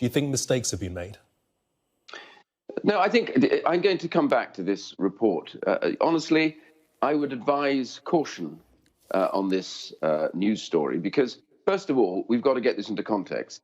Do you think mistakes have been made? No, I think I'm going to come back to this report. Honestly, I would advise caution on this news story because, first of all, we've got to get this into context.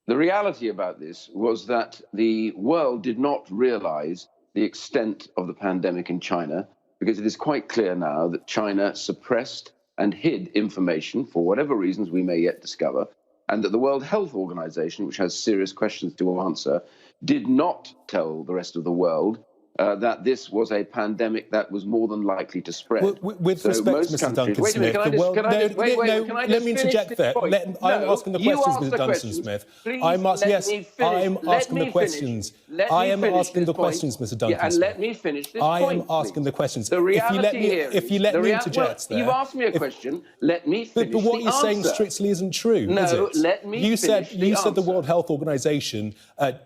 The reality about this was that the world did not realize the extent of the pandemic in China, because it is quite clear now that China suppressed and hid information for whatever reasons we may yet discover, and that the World Health Organization, which has serious questions to answer, did not tell the rest of the world that this was a pandemic that was more than likely to spread. With respect, Mr. Duncan Smith, let me interject there. I'm asking the questions, Mr. Duncan Smith. I'm asking the questions. I am asking the questions, Mr. Duncan Smith. Let me finish this I point. am asking the questions. The reality here if you let me interject there. You've asked me a question. Let me finish the answer. But what you're saying strictly isn't true, is it? No, let me finish the answer. You said the World Health Organization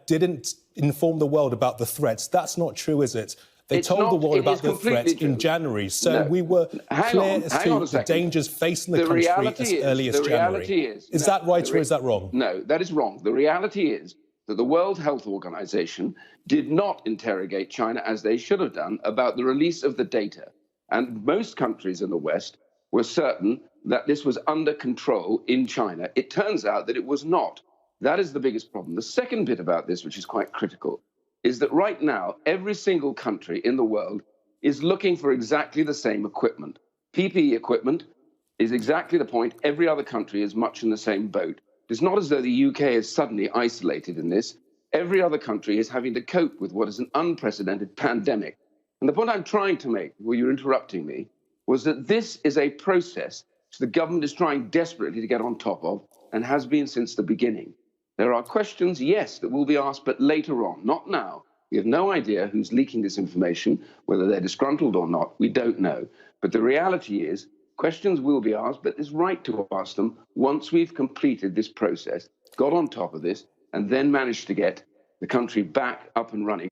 didn't inform the world about the threats. That's not true, is it? They told the world about the threat in January, so we were clear as to the dangers facing the country as early as January. Is that right or is that wrong? No, that is wrong. The reality is that the World Health Organization did not interrogate China as they should have done about the release of the data. And most countries in the West were certain that this was under control in China. It turns out that it was not. That is the biggest problem. The second bit about this, which is quite critical, is that right now, every single country in the world is looking for exactly the same equipment. PPE equipment is exactly the point. Every other country is much in the same boat. It's not as though the UK is suddenly isolated in this. Every other country is having to cope with what is an unprecedented pandemic. And the point I'm trying to make, where you're interrupting me, was that this is a process which the government is trying desperately to get on top of and has been since the beginning. There are questions, yes, that will be asked, but later on, not now. We have no idea who's leaking this information, whether they're disgruntled or not. We don't know. But the reality is, questions will be asked, but it's right to ask them once we've completed this process, got on top of this, and then managed to get the country back up and running.